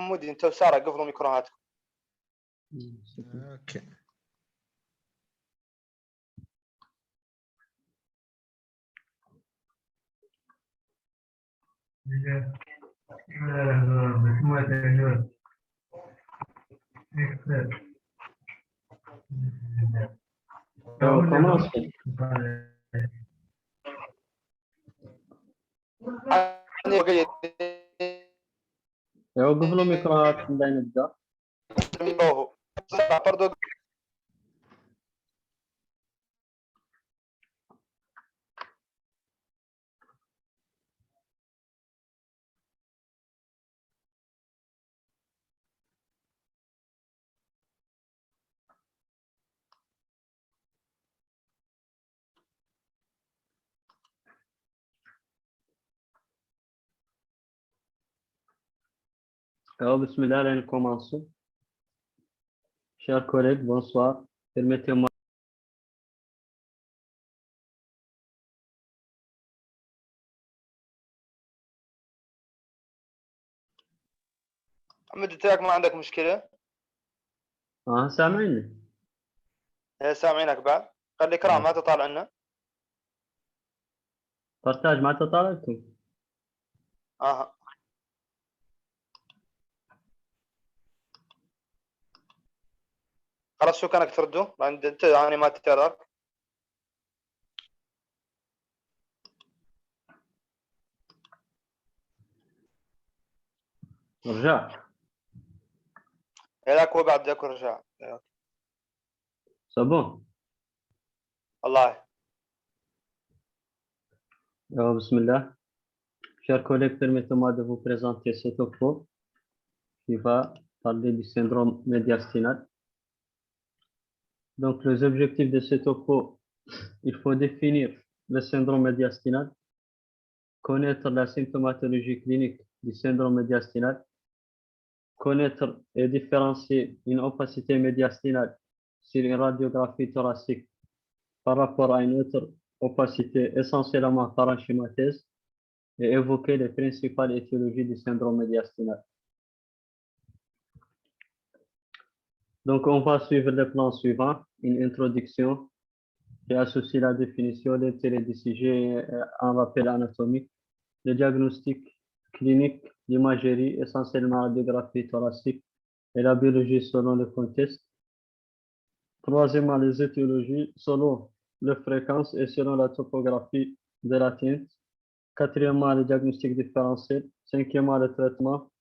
محمود انت وساره قفلوا ميكروهاتكم. اوكي. commence. قفلوا ميكروهات باش نبدا. برضو Alors, bismillah, allez commencer. Chers collègues, bonsoir. Permettez-moi. محمد انت ما عندك مشكله؟ سامعيني؟ سامعينك بعد. خلي كرام ما تطالع لنا. بارتاج ما تطالعكم. خلاص شو كانك تردوا انت يعني ما تتعرف. رجع. هلاك وبعد ذاك رجع. C'est bon. الله. Alors, bismillah. Chers collègues, permettez-moi de vous présenter ce topo qui va parler du syndrome médiastinal. Donc, les objectifs de ce topo, il faut définir le syndrome médiastinal, connaître la symptomatologie clinique du syndrome médiastinal, connaître et différencier une opacité médiastinale sur une radiographie thoracique par rapport à une autre opacité essentiellement parenchymatase et évoquer les principales étiologies du syndrome médiastinal. Donc, on va suivre le plan suivant, une introduction qui associe la définition, l'intérêt du sujet, un rappel anatomique, le diagnostic clinique, l'imagerie, essentiellement radiographie thoracique et la biologie selon le contexte. Troisièmement, les étiologies selon la fréquence et selon la topographie de l'atteinte. Quatrièmement, le diagnostic différentiel. Cinquièmement, le traitement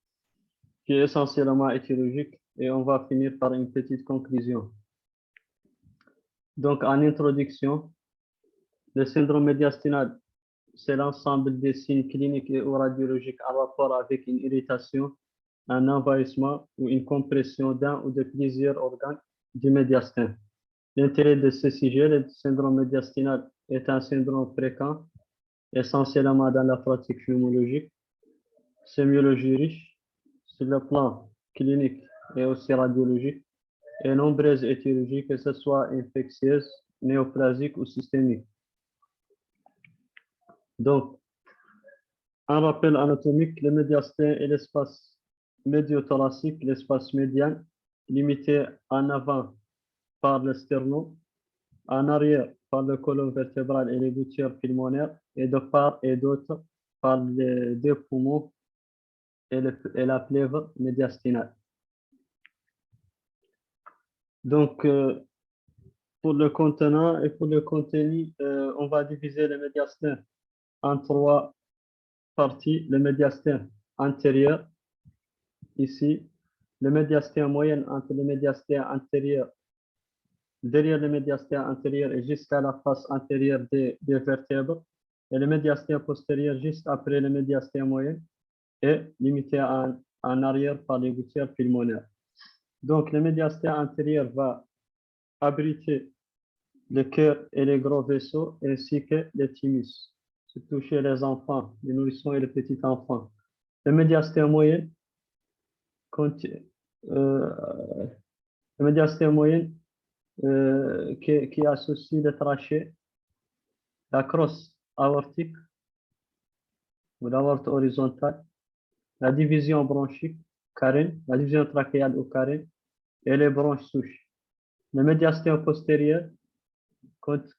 qui est essentiellement étiologique. Et on va finir par une petite conclusion. Donc, en introduction, le syndrome médiastinal, c'est l'ensemble des signes cliniques et ou radiologiques en rapport avec une irritation, un envahissement ou une compression d'un ou de plusieurs organes du médiastin. L'intérêt de ce sujet, le syndrome médiastinal est un syndrome fréquent, essentiellement dans la pratique pneumologique, sémiologie riche sur le plan clinique et aussi radiologique, et nombreuses étiologies, que ce soit infectieuses, néoplasiques ou systémiques. Donc, un rappel anatomique, le médiastin est l'espace médiothoracique, l'espace médian, limité en avant par le sternum, en arrière par le colonne vertébrale et les gouttières pulmonaires, et de part et d'autre par les deux poumons et la plèvre médiastinale. Donc, pour le contenant et pour le contenu, on va diviser le médiastin en trois parties. Le médiastin antérieur, ici, le médiastin moyen entre le médiastin antérieur, derrière le médiastin antérieur et jusqu'à la face antérieure des vertèbres, et le médiastin postérieur juste après le médiastin moyen et limité en arrière par les gouttières pulmonaires. Donc, le médiastin antérieur va abriter le cœur et les gros vaisseaux ainsi que les thymus, surtout chez les enfants, les nourrissons et les petits enfants. Le médiastin moyen qui associe les trachées, la crosse aortique ou l'aorte horizontale, la division bronchique carène, la division trachéale au carène et les bronches souches. Le médiastin postérieur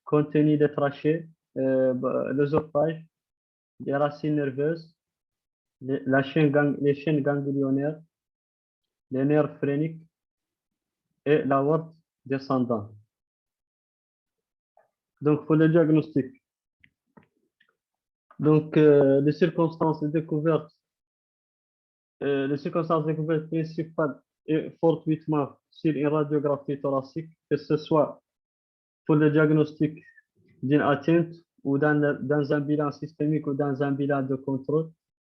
contenu des trachées, l'œsophage, les racines nerveuses, les chaînes ganglionnaires, les nerfs phréniques et l'aorte descendante. Donc, pour le diagnostic, donc, les circonstances de découverte principales et fortuitement sur une radiographie thoracique, que ce soit pour le diagnostic d'une atteinte ou dans un bilan systémique ou dans un bilan de contrôle,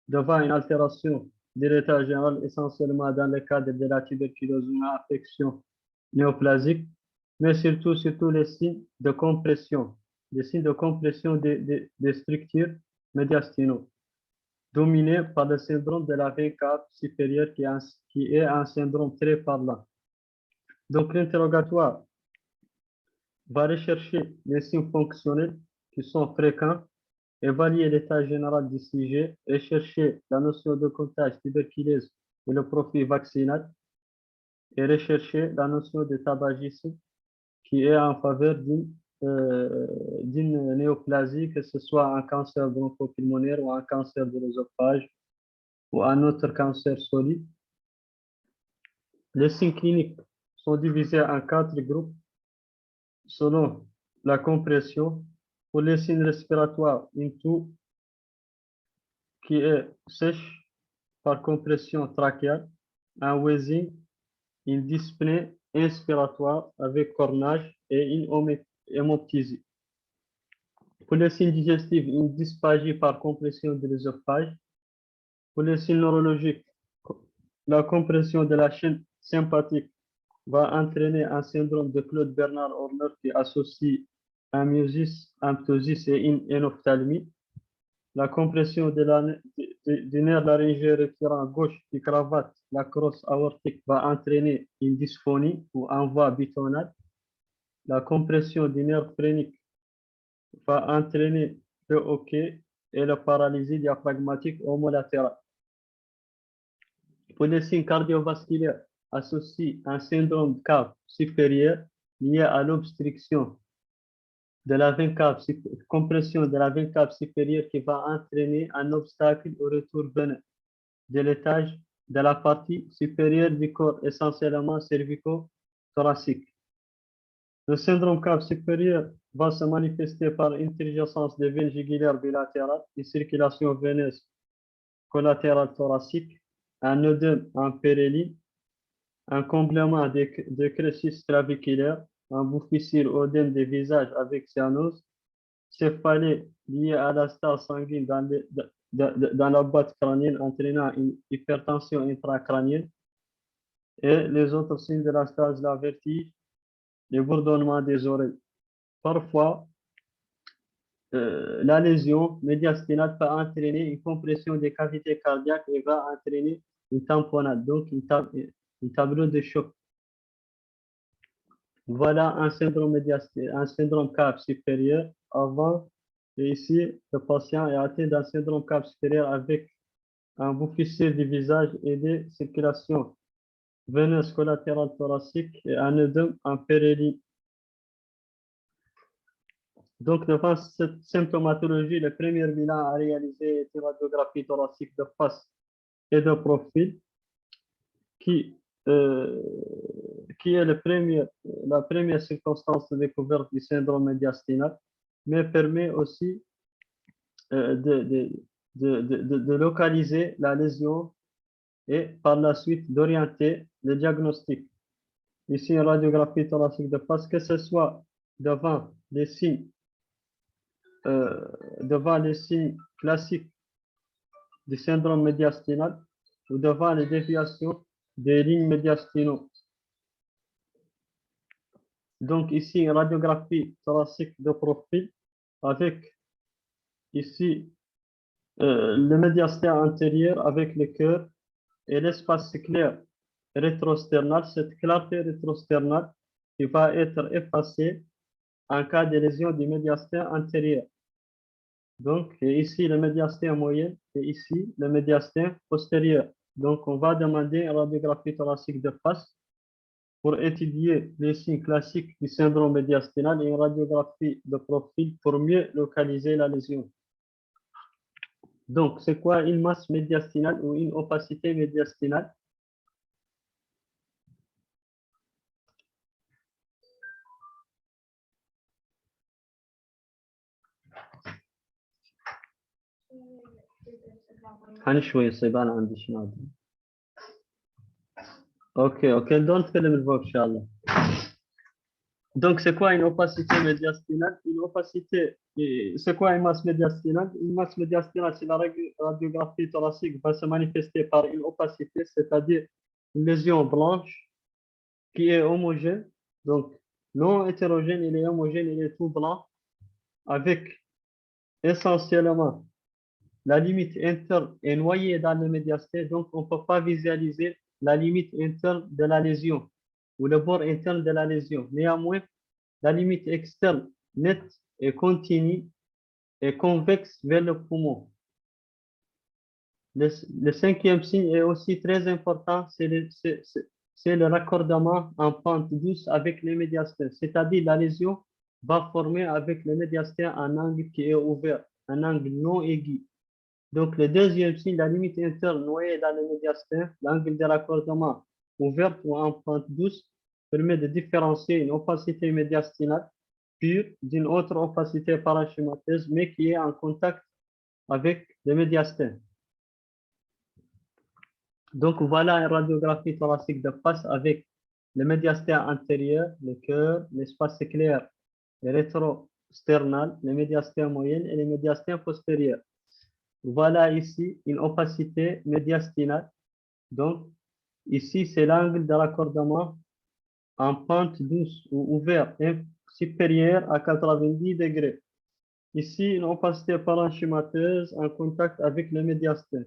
devant une altération de l'état général, essentiellement dans le cadre de la tuberculose ou une affection néoplasique, mais surtout les signes de compression, des structures médiastinaux, dominés par le syndrome de la veine cave supérieure qui est un syndrome très parlant. Donc, l'interrogatoire va rechercher les signes fonctionnels qui sont fréquents, évaluer l'état général du sujet, rechercher la notion de contagion tuberculose et le profil vaccinal, et rechercher la notion de tabagisme qui est en faveur d'une néoplasie, que ce soit un cancer bronchopulmonaire ou un cancer de l'œsophage ou un autre cancer solide. Les signes cliniques sont divisés en 4 groupes selon la compression. Pour les signes respiratoires, une toux qui est sèche par compression trachéale, un wheezing, une dyspnée inspiratoire avec cornage et une hémoptysie. Pour les signes digestifs, une dysphagie par compression de l'œsophage. Pour les signes neurologiques, la compression de la chaîne sympathique va entraîner un syndrome de Claude Bernard Horner qui associe un myosis, un ptosis et une hénophthalmie. La compression du nerf laryngé récurrent gauche qui cravate la crosse aortique va entraîner une dysphonie ou un voie bitonale. La compression du nerf phrénique va entraîner le hoquet et la paralysie diaphragmatique homolatérale. Pour les signes cardiovasculaires, associe un syndrome de cave supérieure lié à l'obstruction de la veine cave, compression de la veine cave supérieure qui va entraîner un obstacle au retour veineux de l'étage de la partie supérieure du corps, essentiellement cervico-thoracique. Le syndrome cave supérieure va se manifester par une turgescence des veines jugulaires bilatérales, une circulation veineuse collatérale thoracique, un œdème en péréline, un comblement de crécis claviculaire, un bouffissure œdème des visages avec cyanose, céphalée liée à la stase sanguine dans la boîte crânienne entraînant une hypertension intracrânienne, et les autres signes de la stase, la vertige, les bourdonnements des oreilles. Parfois, la lésion médiastinale peut entraîner une compression des cavités cardiaques et va entraîner une tamponnade, donc un tableau de choc. Voilà un syndrome médiastinal, un syndrome cave supérieur. Avant, et ici, le patient est atteint d'un syndrome cave supérieur avec un bouffissure du visage et des circulations veineuses collatérales thoraciques et un œdème en péréline. Donc, devant cette symptomatologie, le premier bilan à réaliser est une radiographie thoracique de face et de profil qui est la première circonstance de découverte du syndrome médiastinal, mais permet aussi de localiser la lésion et par la suite d'orienter le diagnostic. Ici, une radiographie thoracique de face, que ce soit devant les signes classiques du syndrome médiastinal ou devant les déviations des lignes médiastinaux. Donc ici, une radiographie thoracique de profil avec ici le médiastin antérieur avec le cœur et l'espace clair rétrosternal, cette clarté rétrosternale qui va être effacée en cas de lésion du médiastin antérieur. Donc ici le médiastin moyen et ici le médiastin postérieur. Donc, on va demander une radiographie thoracique de face pour étudier les signes classiques du syndrome médiastinal et une radiographie de profil pour mieux localiser la lésion. Donc, c'est quoi une masse médiastinale ou une opacité médiastinale? شوية صيبان عندي شنو. اوكي don't تكلم الفوق ان شاء الله. Donc, c'est quoi une opacité médiastinale? Une opacité, c'est quoi une masse médiastinale? Une masse médiastinale, c'est la radiographie thoracique va se manifester par une opacité, c'est-à-dire une lésion blanche qui est homogène. Donc, non hétérogène, il est homogène, il est tout blanc, avec essentiellement la limite interne est noyée dans le médiastin, donc on ne peut pas visualiser la limite interne de la lésion ou le bord interne de la lésion. Néanmoins, la limite externe nette et continue et convexe vers le poumon. Le cinquième signe est aussi très important, c'est le raccordement en pente douce avec les médiastins, c'est-à-dire la lésion va former avec le médiastin un angle qui est ouvert, un angle non aigu. Donc, le deuxième signe, la limite interne noyée dans le médiastin, l'angle de raccordement ouvert ou en pente douce, permet de différencier une opacité médiastinale pure d'une autre opacité paranchymateuse, mais qui est en contact avec le médiastin. Donc, voilà une radiographie thoracique de face avec le médiastin antérieur, le cœur, l'espace clair, le rétro-sternal, le médiastin moyen et le médiastin postérieur. Voilà ici une opacité médiastinale. Donc, ici, c'est l'angle de raccordement en pente douce ou ouvert supérieur à 90 degrés. Ici, une opacité parenchymateuse en contact avec le médiastin.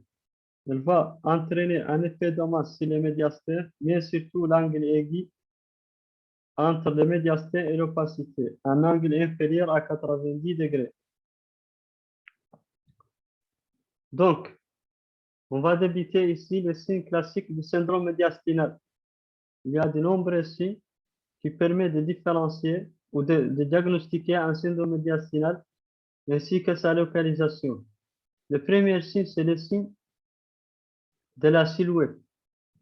Elle va entraîner un effet de masse sur le médiastin, mais surtout l'angle aigu entre le médiastin et l'opacité, un angle inférieur à 90 degrés. Donc, on va débuter ici les signes classiques du syndrome médiastinal. Il y a de nombreux signes qui permettent de différencier ou de diagnostiquer un syndrome médiastinal ainsi que sa localisation. Le premier signe, c'est le signe de la silhouette.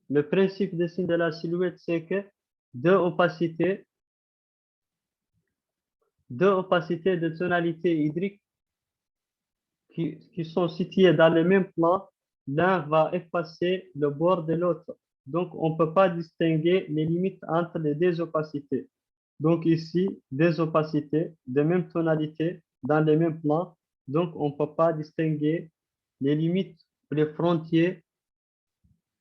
Le principe des signes de la silhouette, c'est que deux opacités de tonalité hydrique qui sont situées dans le même plan, l'un va effacer le bord de l'autre. Donc, on ne peut pas distinguer les limites entre les deux opacités. Donc, ici, deux opacités de même tonalité dans le même plan. Donc, on ne peut pas distinguer les limites, les frontières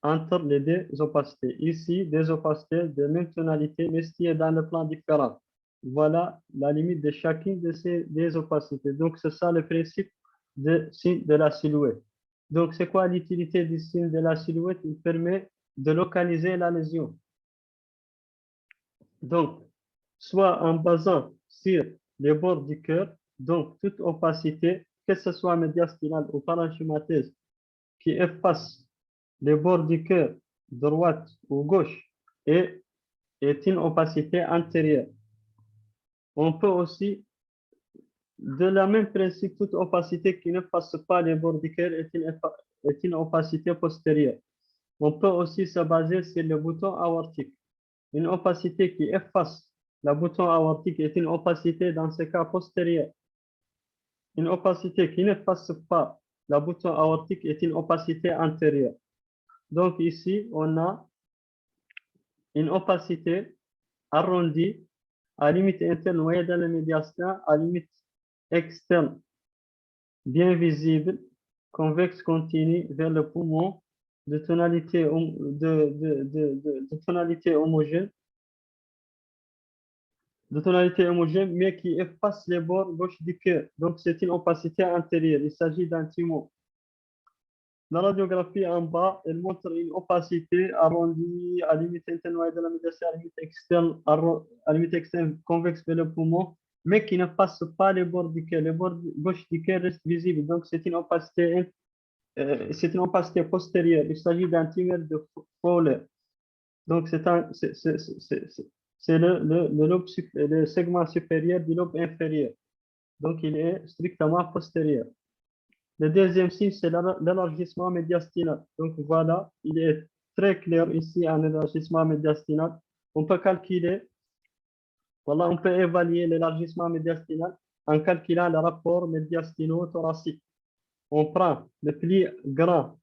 entre les deux opacités. Ici, des opacités de même tonalité, mais qui est dans le plan différent. Voilà la limite de chacune de ces deux opacités. Donc, c'est ça le principe de signe de la silhouette. Donc, c'est quoi l'utilité du signe de la silhouette? Il permet de localiser la lésion. Donc, soit en basant sur les bords du cœur, donc toute opacité, que ce soit médiastinale ou parenchymateuse, qui efface les bords du cœur, droite ou gauche, est une opacité antérieure. On peut aussi, de la même principe, toute opacité qui ne passe pas les bords du cœur est une opacité postérieure. On peut aussi se baser sur le bouton aortique. Une opacité qui efface le bouton aortique est une opacité dans ce cas postérieur. Une opacité qui n'efface pas le bouton aortique est une opacité antérieure. Donc ici, on a une opacité arrondie à limite interne noyée dans le médiastin, à limite externe bien visible, convexe continue vers le poumon de tonalité, homogène, mais qui efface les bords gauche du cœur. Donc, c'est une opacité antérieure. Il s'agit d'un tumor. La radiographie en bas, elle montre une opacité arrondie à limite interne de la médiastin, à limite externe convexe vers le poumon, mais qui ne passe pas les bords du cœur. Les bords gauche du cœur restent visibles. Donc, c'est une opacité c'est une opacité postérieure. Il s'agit d'un tunnel de Fowler. Donc, c'est le segment supérieur du lobe inférieur. Donc, il est strictement postérieur. Le deuxième signe, c'est l'élargissement médiastinal. Donc, voilà, il est très clair ici un élargissement médiastinal. On peut calculer, voilà, on peut évaluer l'élargissement médiastinal en calculant le rapport médiastino-thoracique. On prend le plus grand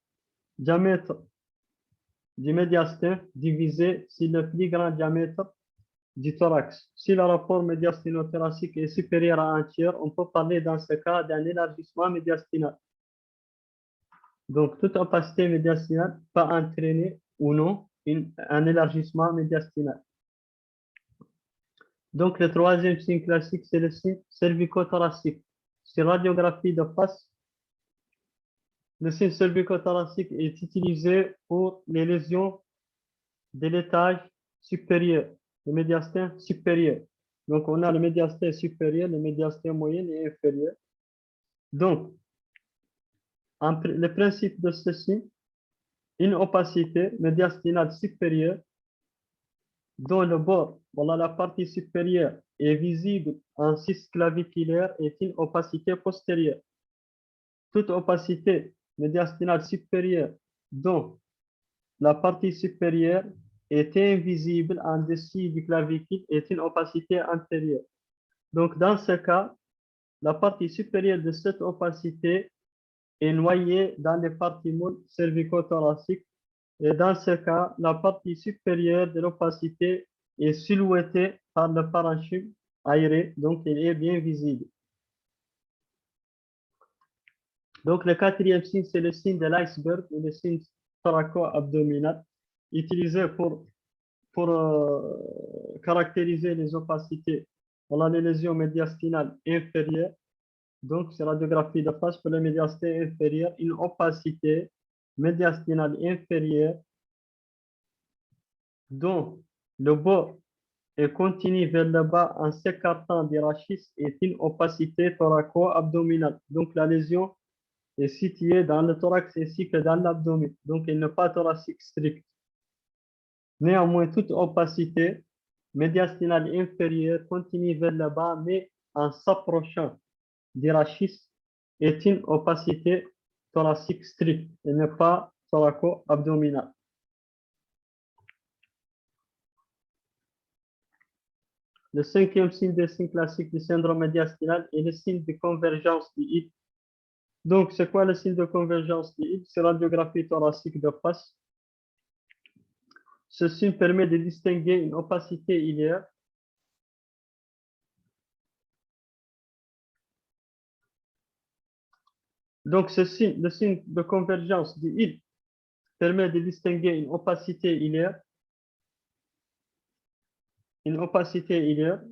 diamètre du médiastin divisé par le plus grand diamètre du thorax. Si le rapport médiastino-thoracique est supérieur à 1 tiers, on peut parler dans ce cas d'un élargissement médiastinal. Donc, toute opacité médiastinale peut entraîner ou non un élargissement médiastinal. Donc, le troisième signe classique, c'est le signe cervicothoracique. Sur radiographie de face, le signe cervicothoracique est utilisé pour les lésions de l'étage supérieur, le médiastin supérieur. Donc, on a le médiastin supérieur, le médiastin moyen et inférieur. Donc, le principe de ceci, une opacité médiastinale supérieure dont le bord, voilà la partie supérieure, est visible en cyste claviculaire est une opacité postérieure. Toute opacité médiastinale supérieure dont la partie supérieure est invisible en dessous du clavicule est une opacité antérieure. Donc, dans ce cas, la partie supérieure de cette opacité est noyée dans les parties molles cervicothoraciques. Et dans ce cas, la partie supérieure de l'opacité est silhouettée par le parenchyme aéré, donc il est bien visible. Donc, le quatrième signe, c'est le signe de l'iceberg ou le signe thoraco-abdominal, utilisé pour caractériser les opacités. On a les lésions médiastinales inférieures. Donc, c'est radiographie de face pour le médiastin inférieur, une opacité médiastinale inférieure dont le bord est continu vers le bas en s'écartant des rachis est une opacité thoraco-abdominale. Donc, la lésion est située dans le thorax ainsi que dans l'abdomen. Donc, elle n'est pas thoracique stricte. Néanmoins, toute opacité médiastinale inférieure continue vers le bas, mais en s'approchant des rachis est une opacité thoracique stricte et n'est pas thoraco-abdominale. Le cinquième signe des signes classiques du syndrome médiastinal est le signe de convergence du hip. Donc, c'est quoi le signe de convergence du hip? C'est radiographie thoracique de face. Ce signe permet de distinguer une opacité iliaire. Donc, le signe de convergence du hip permet de distinguer une opacité iliaire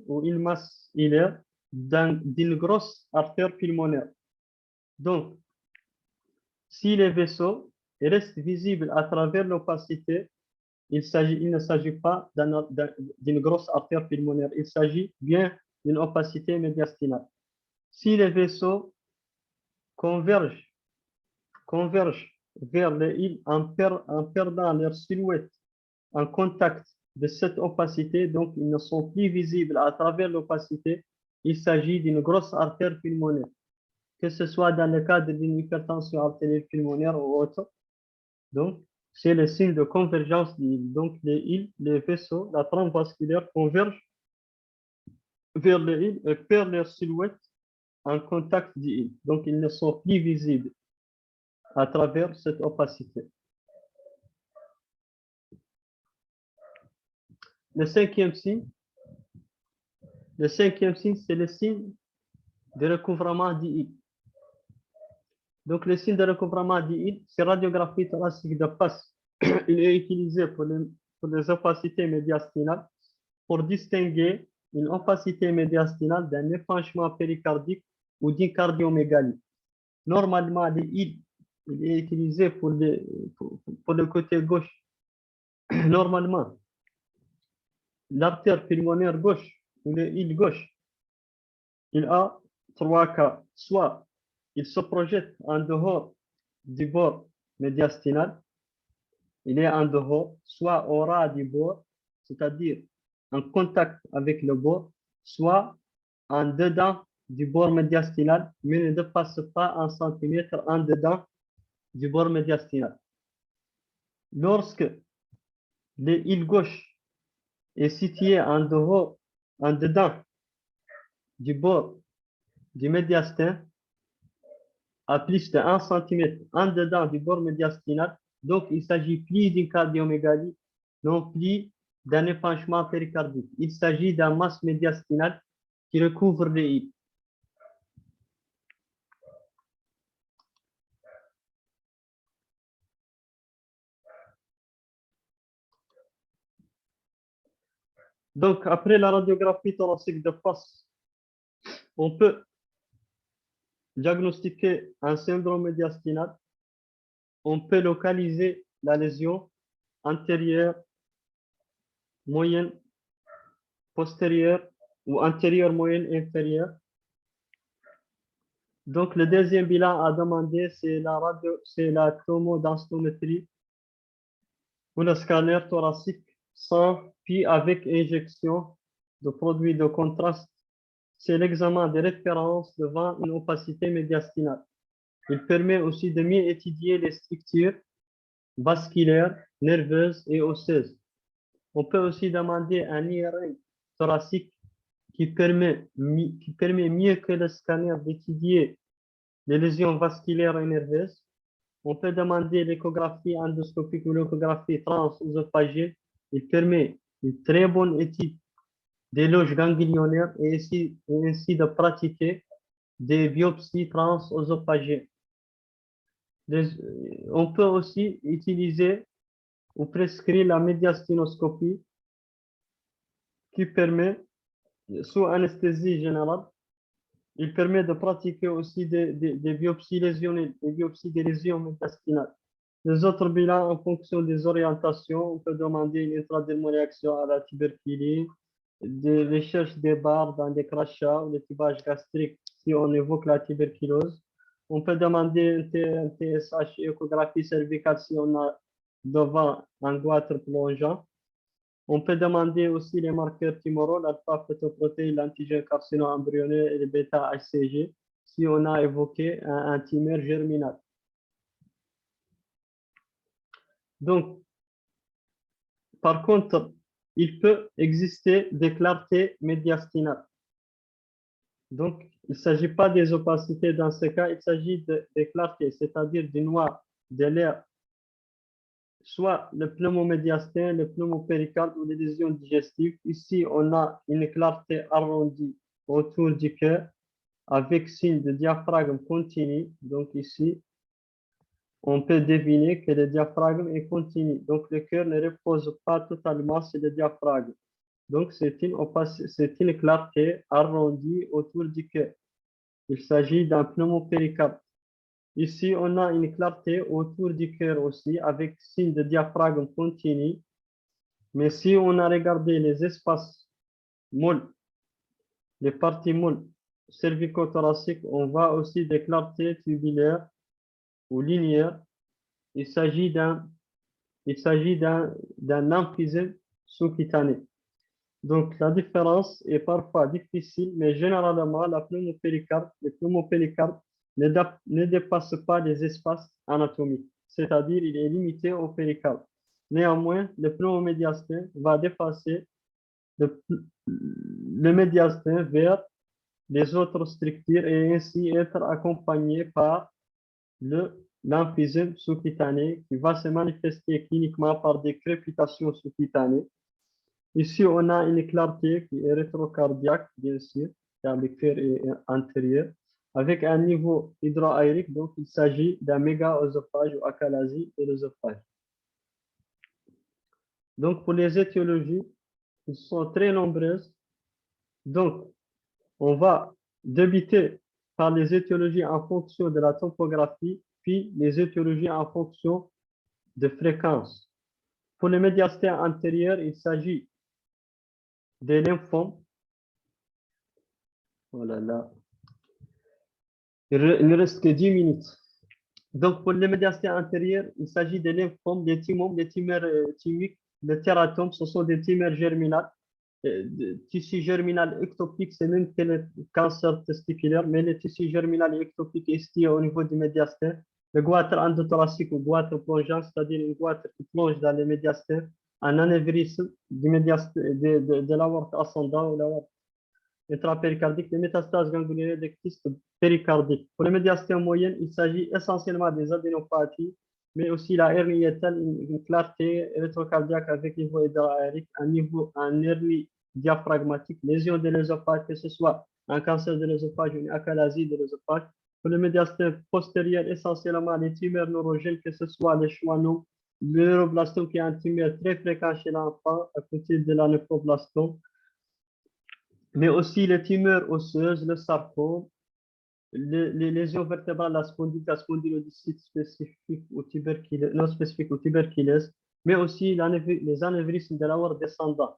ou une masse iliaire d'une grosse artère pulmonaire. Donc, si les vaisseaux restent visibles à travers l'opacité, il ne s'agit pas d'une grosse artère pulmonaire, il s'agit bien d'une opacité médiastinale. Si les vaisseaux convergent vers les îles en perdant leur silhouette en contact de cette opacité, donc ils ne sont plus visibles à travers l'opacité, il s'agit d'une grosse artère pulmonaire, que ce soit dans le cadre d'une hypertension artérielle pulmonaire ou autre. Donc, c'est le signe de convergence des îles. Donc, les vaisseaux, la trompe vasculaire convergent vers les îles et perdent leur silhouette en contact des îles. Donc, ils ne sont plus visibles à travers cette opacité. Le cinquième signe, c'est le signe de recouvrement du île. Donc, le signe de recouvrement du île, c'est radiographie thoracique de face. Il est utilisé pour les opacités médiastinales pour distinguer une opacité médiastinale d'un épanchement péricardique ou d'une cardiomégalie. Normalement, il est utilisé pour le côté gauche. Normalement, l'artère pulmonaire gauche ou l'île gauche, il a 3 cas. Soit il se projette en dehors du bord médiastinal, il est en dehors, soit au ras du bord, c'est-à-dire en contact avec le bord, soit en dedans du bord médiastinal, mais ne dépasse pas 1 centimètre en dedans du bord médiastinal. Lorsque l'île gauche est située en dehors, en dedans du bord du médiastin, à plus de 1 centimètre en dedans du bord médiastinal, donc il s'agit plus d'une cardiomégalie, non plus d'un épanchement péricardique. Il s'agit d'un masse médiastinale qui recouvre les îles. Donc, après la radiographie thoracique de face, on peut diagnostiquer un syndrome médiastinal. On peut localiser la lésion antérieure, moyenne, postérieure ou antérieure, moyenne, inférieure. Donc, le deuxième bilan à demander, c'est la tomodensitométrie ou le scanner thoracique sans puis avec injection de produits de contraste. C'est l'examen de référence devant une opacité médiastinale. Il permet aussi de mieux étudier les structures vasculaires, nerveuses et osseuses. On peut aussi demander un IRM thoracique qui permet mieux que le scanner d'étudier les lésions vasculaires et nerveuses. On peut demander l'échographie endoscopique ou l'échographie transœsophagienne. Il permet une très bonne étude des loges ganglionnaires et ainsi de pratiquer des biopsies transœsophagiennes. On peut aussi utiliser ou prescrire la médiastinoscopie qui permet, sous anesthésie générale, il permet de pratiquer aussi des biopsies lésionnelles, des biopsies des lésions médiastinales. Les autres bilans, en fonction des orientations, on peut demander une intradermoréaction à la tuberculose, des recherches des barres dans des crachats ou des tubages gastriques si on évoque la tuberculose. On peut demander un TSH, échographie cervicale si on a devant un goitre plongeant. On peut demander aussi les marqueurs tumoraux, l'alpha-fetoprotéine, l'antigène carcino-embryonnaire et le bêta-HCG si on a évoqué un tumeur germinal. Donc, par contre, il peut exister des clartés médiastinales. Donc, il ne s'agit pas des opacités dans ce cas, il s'agit des clartés, c'est-à-dire du noir, de l'air, soit le pneumomédiastin, le pneumopéricarde ou les lésions digestives. Ici, on a une clarté arrondie autour du cœur avec signe de diaphragme continu. Donc ici, on peut deviner que le diaphragme est continu. Donc le cœur ne repose pas totalement sur le diaphragme. Donc c'est une clarté arrondie autour du cœur. Il s'agit d'un pneumopéricarde. Ici, on a une clarté autour du cœur aussi avec signe de diaphragme continu. Mais si on a regardé les espaces molles, les parties molles cervico-thoraciques, on voit aussi des clartés tubulaires ou linéaires. Il s'agit d'un emphysème sous-cutané. Donc, la différence est parfois difficile, mais généralement, le pneumopéricarde ne dépasse pas les espaces anatomiques, c'est-à-dire il est limité au péricarde. Néanmoins, le pneumomédiastin va dépasser le médiastin vers les autres structures et ainsi être accompagné par l'emphysème sous-cutané qui va se manifester cliniquement par des crépitations sous-cutanées. Ici, on a une clarté qui est rétrocardiaque, bien sûr, car le cœur est antérieur, avec un niveau hydroaérique, donc il s'agit d'un méga-œsophage ou achalasie de l'œsophage. Donc, pour les étiologies, elles sont très nombreuses. Donc, on va débuter par les étiologies en fonction de la topographie, puis les étiologies en fonction de fréquence. Pour les médiastins antérieurs, il s'agit des lymphomes. Oh là là. Il ne reste que 10 minutes. Donc, pour les médiastés antérieurs, il s'agit des lymphomes, des thymomes, des tumeurs thymiques, des tératomes. Ce sont des tumeurs germinales. Tissu germinal ectopique, c'est même que le cancer testiculaire, mais le tissu germinal et ectopique est situé au niveau du médiastin. Le goitre endothoracique ou goitre plongeant, c'est-à-dire une goitre qui plonge dans les médiastins, un anévrisme du de l'aorte ascendant ou l'aorte intrapéricardique, les métastases ganglionnaires des kystes péricardiques. Pour les médiastins moyennes, il s'agit essentiellement des adénopathies, mais aussi la hernie hiatale, une clarté rétrocardiaque avec niveau hydraaérique, un hernie diaphragmatique, lésion de l'œsophage, que ce soit un cancer de l'œsophage ou une achalasie de l'œsophage. Pour le médiastin postérieur, essentiellement les tumeurs neurogènes, que ce soit les schwannomes, le neuroblastome qui est un tumeur très fréquent chez l'enfant, à côté de la néphroblastome, mais aussi les tumeurs osseuses, le sarcome, les lésions vertébrales, la spondylite, la spondylodicite spécifique au tuberculose, non spécifique au tuberculose, mais aussi les anévrismes de l'aorte descendant.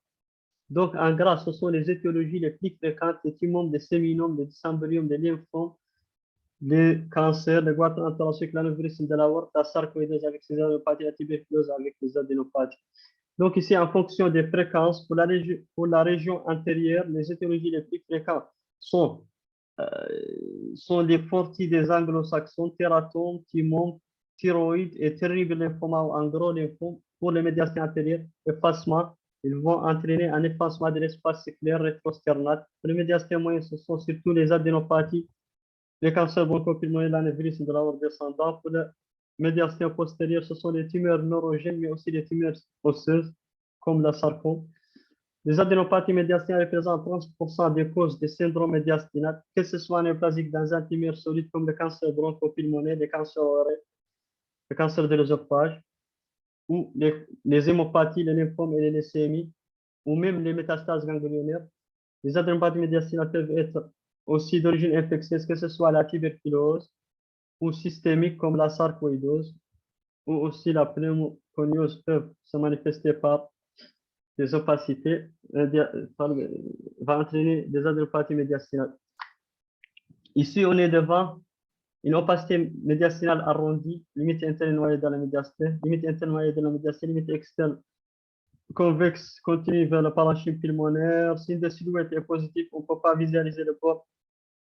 Donc, en gras, ce sont les étiologies les plus fréquentes, les tumeurs, les séminomes, les disembryums, les lymphomes, les cancers, les goitres entérociques, l'anévrisme de l'aorte, la sarcoïdose avec ses adénopathies, la tuberculose avec les adénopathies. Donc ici, en fonction des fréquences, pour la région antérieure, les étiologies les plus fréquentes sont, les fortis des anglo-saxons, tératome, thymome, thyroïde et terrible lymphoma ou en gros lymphome. Pour les médiastins antérieurs, effacement, ils vont entraîner un effacement de l'espace clair rétrosternal. Pour les médiastins moyens, ce sont surtout les adénopathies, les cancers bronchopulmonaires, l'anévrisme de l'aorte descendant. Pour les médiastins postérieurs, ce sont les tumeurs neurogènes, mais aussi les tumeurs osseuses, comme la sarcome. Les adénopathies médiastinales représentent 30% des causes des syndromes médiastinales, que ce soit néoplasique dans un tumeur solide comme le cancer bronchopulmonaire, les cancers oreilles, le cancer de l'œsophage, ou les hémopathies, les lymphomes et les leucémies, ou même les métastases ganglionnaires. Les adénopathies médiastinales peuvent être aussi d'origine infectieuse, que ce soit la tuberculose, ou systémique comme la sarcoïdose, ou aussi la pneumoconiose peuvent se manifester par des opacités, va entraîner des adénopathies médiastinales. Ici, on est devant une opacité médiastinale arrondie, limite interne noyée dans la médiastin, limite interne noyée dans la médiastin, limite externe convexe continue vers le parenchyme pulmonaire. Si le silhouette est positif, on ne peut pas visualiser le bord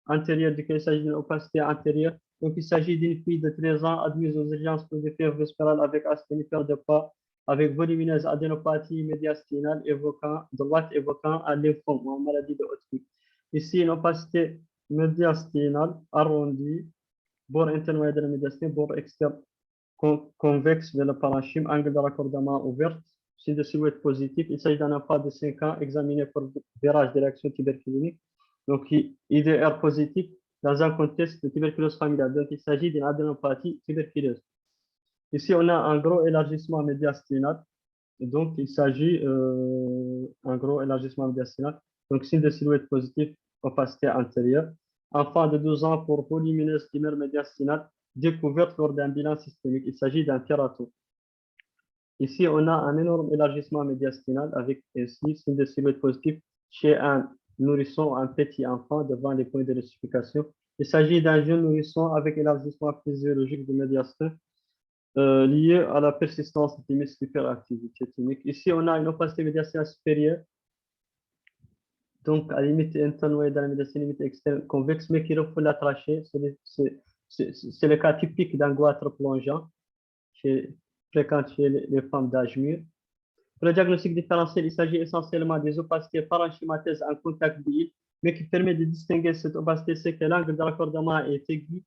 antérieur duquel il s'agit d'une opacité antérieure. Donc, il s'agit d'une fille de 13 ans admise aux urgences pour des fièvres spirales avec asthénie, perte de poids, avec volumineuse adénopathie médiastinale droite évoquant un lymphome ou une maladie de Hodgkin. Ici, une opacité médiastinale arrondie, bord interne de la médiastine, bord externe convexe vers le parenchyme, angle de raccordement ouvert, signe de silhouette positif. Il s'agit d'un enfant de 5 ans examiné pour virage de réaction tuberculinique. Donc, IDR positif dans un contexte de tuberculose familiale. Donc, il s'agit d'une adénopathie tuberculeuse. Ici, on a un gros élargissement médiastinal. Donc, il s'agit d'un gros élargissement médiastinal. Donc, signe de silhouette positive, opacité antérieure. Enfant de 12 ans pour volumineuse tumeur médiastinale découverte lors d'un bilan systémique. Il s'agit d'un tératome. Ici, on a un énorme élargissement médiastinal avec ici signe de silhouette positive chez un nourrisson ou un petit enfant devant les points de respication. Il s'agit d'un jeune nourrisson avec élargissement physiologique du médiastin lié à la persistance des muscles hyperactivité thymique. Ici, on a une opacité médiastinale supérieure, donc à la limite interne dans la médiastinale limite externe convexe, mais qui refoule la trachée. C'est le cas typique d'un goitre plongeant fréquent chez les femmes d'âge mûr. Pour le diagnostic différentiel, il s'agit essentiellement des opacités parenchymateuses en contact bile, mais qui permet de distinguer cette opacité, c'est que l'angle de raccordement est aigu,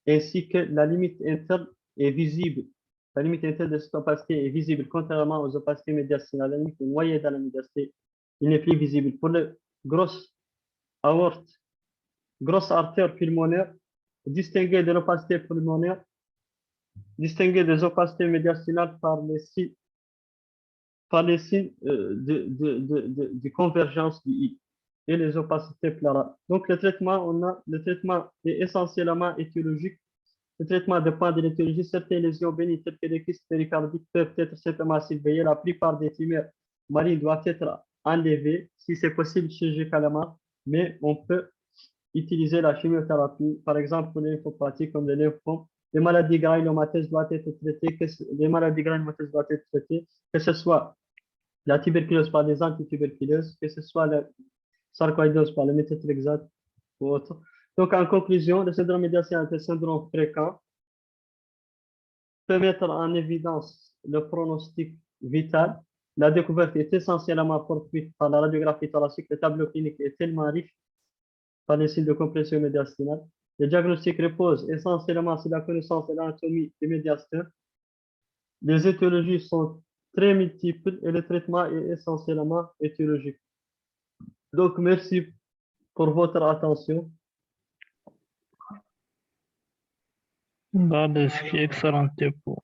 ainsi que la limite interne est visible. La limite interne de cette opacité est visible, contrairement aux opacités médiastinales. La limite noyée dans la médiastinale, il n'est plus visible. Pour le grosse aorte, grosse artère pulmonaire, distinguer de l'opacité pulmonaire, distinguer des opacités médiastinales par les signes de convergence du I et les opacités pleurales. Donc, le traitement est essentiellement étiologique. Le traitement dépend de l'étiologie. Certaines lésions bénignes, telles que les kystes péricardiques, peuvent être simplement surveillées. La plupart des tumeurs malignes doivent être enlevées, si c'est possible chirurgicalement, mais on peut utiliser la chimiothérapie, par exemple pour les lymphopathie comme les lymphomes Les maladies granulomateuses doivent être traitées, les maladies granulomateuses doivent être traitées, que ce soit la tuberculose par les antituberculeuses, que ce soit la sarcoïdose par le méthotrexate ou autre. Donc, en conclusion, le syndrome médiasien est un syndrome fréquent, peut mettre en évidence le pronostic vital. La découverte est essentiellement fortuite par la radiographie thoracique. Le tableau clinique est tellement riche par les signes de compression médiastinale. Le diagnostic repose essentiellement sur la connaissance de l'anatomie des médiastins. Les étiologies sont très multiples et le traitement est essentiellement étiologique. Donc, merci pour votre attention. That is excellent tempo.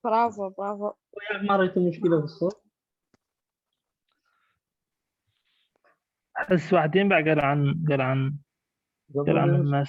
برافو برافو. ما رأيت مشكلة في الصوت؟ حس بعدين بقى قال عن قبل الناس